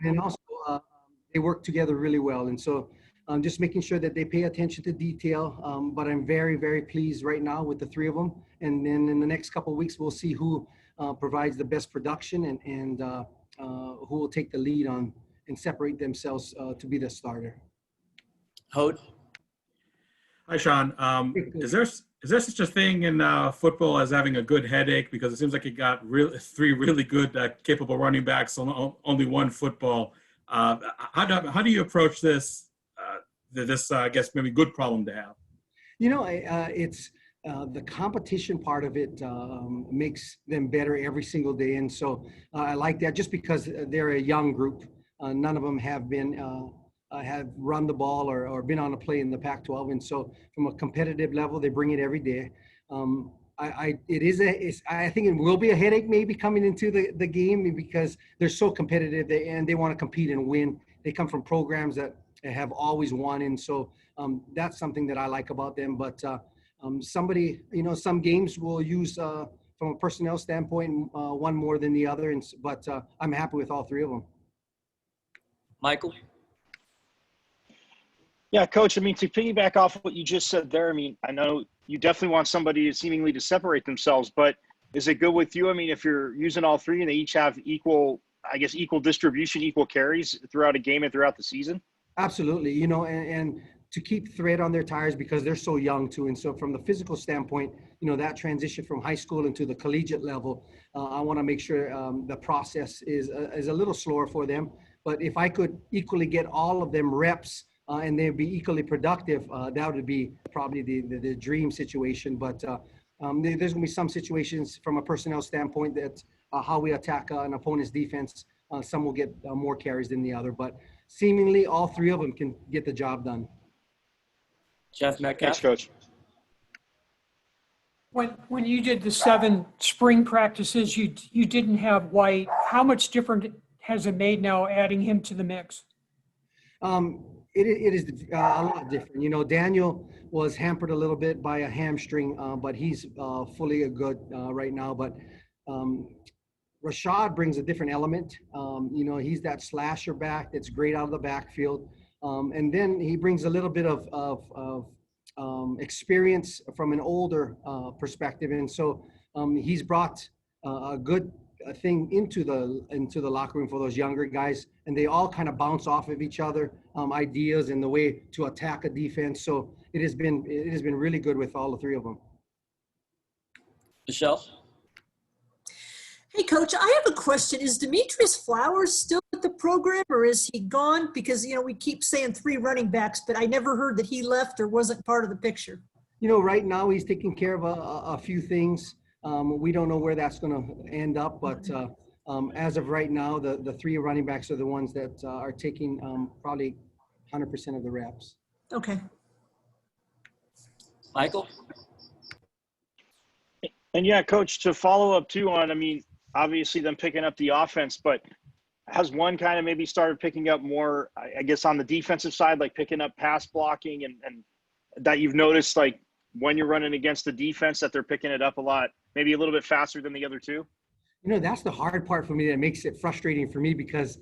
And also, they work together really well. And so just making sure that they pay attention to detail. But I'm very, very pleased right now with the three of them. And then in the next couple of weeks, we'll see who provides the best production and who will take the lead on and separate themselves to be the starter. Hode? Hi, Shaun. Is there such a thing in football as having a good headache? Because it seems like you got three really good, capable running backs on only one football. How do you approach this? I guess maybe good problem to have. You know, it's the competition part of it makes them better every single day, and so I like that. Just because they're a young group, none of them have run the ball or been on a play in the Pac-12, and so from a competitive level, they bring it every day. I think it will be a headache maybe coming into the game because they're so competitive and they want to compete and win. They come from programs that have always won, and so that's something that I like about them. But some games will use from a personnel standpoint one more than the other, but I'm happy with all three of them. Michael? Yeah, Coach, I mean, to piggyback off what you just said there, I mean, I know you definitely want somebody seemingly to separate themselves, but is it good with you? I mean, if you're using all three and they each have equal distribution, equal carries throughout a game and throughout the season? Absolutely. You know, and to keep thread on their tires because they're so young too. And so from the physical standpoint, you know, that transition from high school into the collegiate level, I want to make sure the process is a little slower for them. But if I could equally get all of them reps and they'd be equally productive, that would be probably the dream situation. But there's going to be some situations from a personnel standpoint that how we attack an opponent's defense, some will get more carries than the other. But seemingly all three of them can get the job done. Jeff Metcalf? Thanks, Coach. When you did the 7 spring practices, you didn't have White. How much different has it made now adding him to the mix? It is a lot different. You know, Daniel was hampered a little bit by a hamstring, but he's fully good right now. But Rashad brings a different element. You know, he's that slasher back that's great out of the backfield. And then he brings a little bit of experience from an older perspective. And so he's brought a good thing into the locker room for those younger guys. And they all kind of bounce off of each other, ideas and the way to attack a defense. So it has been really good with all the three of them. Michelle? Hey, Coach, I have a question. Is Demetrius Flowers still at the program or is he gone? Because, you know, we keep saying 3 running backs, but I never heard that he left or wasn't part of the picture. You know, right now he's taking care of a few things. We don't know where that's going to end up, but as of right now, the 3 running backs are the ones that are taking probably 100% of the reps. Okay. Michael? And yeah, Coach, to follow up too on, I mean, obviously them picking up the offense, but has one kind of maybe started picking up more, I guess, on the defensive side, like picking up pass blocking and that you've noticed, like when you're running against the defense that they're picking it up a lot, maybe a little bit faster than the other two? You know, that's the hard part for me that makes it frustrating for me because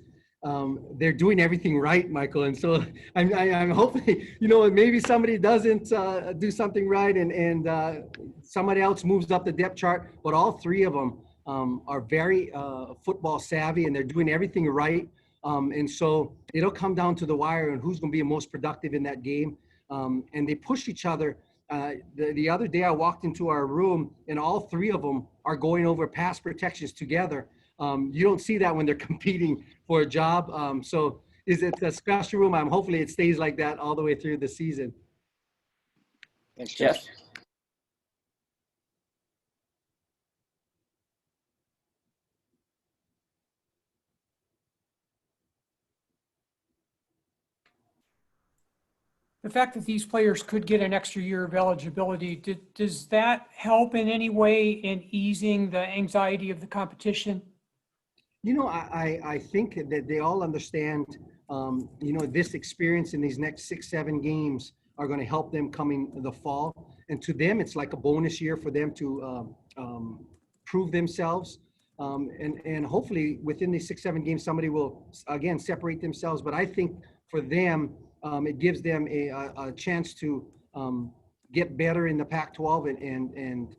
they're doing everything right, Michael. And so I'm hoping, you know, maybe somebody doesn't do something right and somebody else moves up the depth chart, but all 3 of them are very football savvy and they're doing everything right. And so it'll come down to the wire and who's going to be the most productive in that game. And they push each other. The other day I walked into our room and all 3 of them are going over pass protections together. You don't see that when they're competing for a job. So is it a special room? Hopefully it stays like that all the way through the season. Thanks, Jeff? The fact that these players could get an extra year of eligibility, does that help in any way in easing the anxiety of the competition? You know, I think that they all understand, you know, this experience in these next 6-7 games are going to help them coming the fall. And to them, it's like a bonus year for them to prove themselves. And hopefully within these 6-7 games, somebody will again separate themselves. But I think for them, it gives them a chance to get better in the Pac-12 and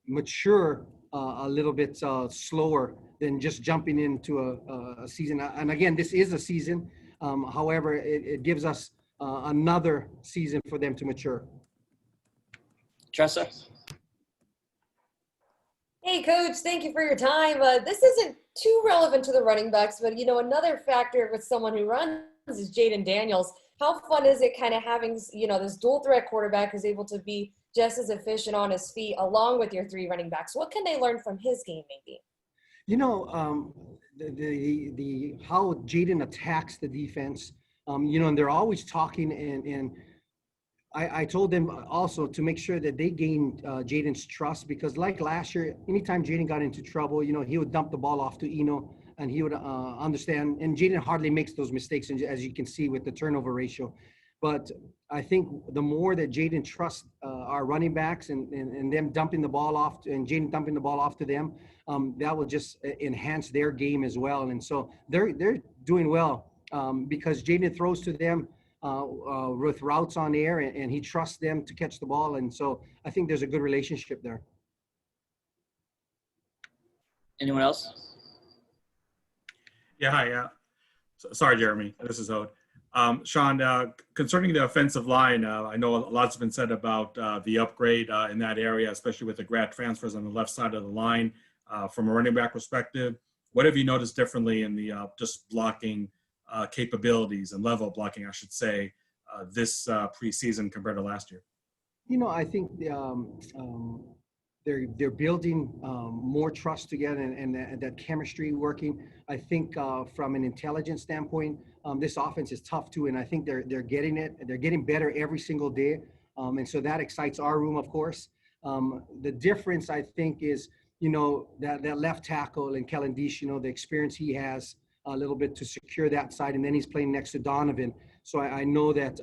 mature a little bit slower than just jumping into a season. And again, this is a season. However, it gives us another season for them to mature. Tressa? Hey, Coach, thank you for your time. This isn't too relevant to the running backs, but, another factor with someone who runs is Jaden Daniels. How fun is it kind of having, this dual threat quarterback who's able to be just as efficient on his feet along with your 3 running backs? What can they learn from his game, maybe? The how Jaden attacks the defense, and they're always talking and I told them also to make sure that they gain Jaden's trust, because like last year, anytime Jaden got into trouble, he would dump the ball off to Eno and he would understand. And Jaden hardly makes those mistakes, as you can see with the turnover ratio. But I think the more that Jaden trusts our running backs and them dumping the ball off and Jaden dumping the ball off to them, that will just enhance their game as well. And so they're doing well because Jaden throws to them with routes on air, and he trusts them to catch the ball. And so I think there's a good relationship there. Anyone else? Yeah, hi. Sorry, Jeremy. This is Ode. Shaun, concerning the offensive line, I know a lot's been said about the upgrade in that area, especially with the grad transfers on the left side of the line. From a running back perspective, what have you noticed differently in the just blocking capabilities and level of blocking, I should say, this preseason compared to last year? I think they're building more trust together and that chemistry working. I think from an intelligence standpoint, this offense is tough too, and I think they're getting it. They're getting better every single day, and so that excites our room, of course. The difference, I think, is that left tackle and Kellen Deesh, the experience he has a little bit to secure that side, and then he's playing next to Donovan. So I know that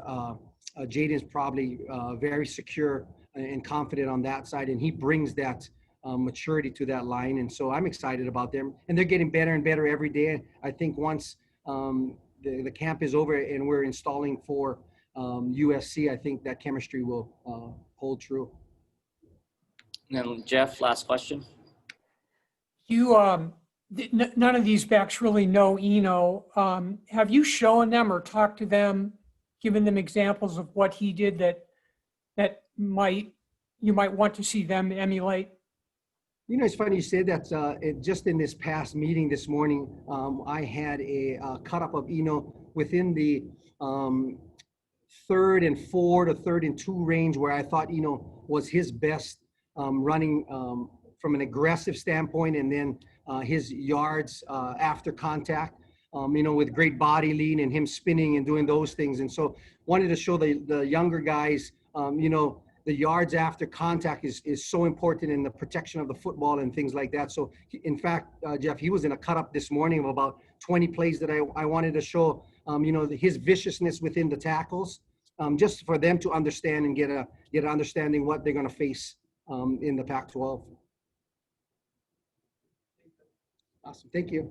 Jaden's probably very secure and confident on that side, and he brings that maturity to that line. And so I'm excited about them, and they're getting better and better every day. I think once the camp is over and we're installing for USC, I think that chemistry will hold true. And then Jeff, last question. None of these backs really know Eno. Have you shown them or talked to them, given them examples of what he did that you might want to see them emulate? It's funny you say that. Just in this past meeting this morning, I had a cut up of Eno within the 3rd and 4 to 3rd and 2 range, where I thought Eno was his best running from an aggressive standpoint, and then his yards after contact, with great body lean and him spinning and doing those things. And so wanted to show the younger guys, the yards after contact is so important in the protection of the football and things like that. So in fact, Jeff, he was in a cut up this morning of about 20 plays that I wanted to show, his viciousness within the tackles, just for them to understand and get an understanding what they're going to face in the Pac-12. Awesome. Thank you.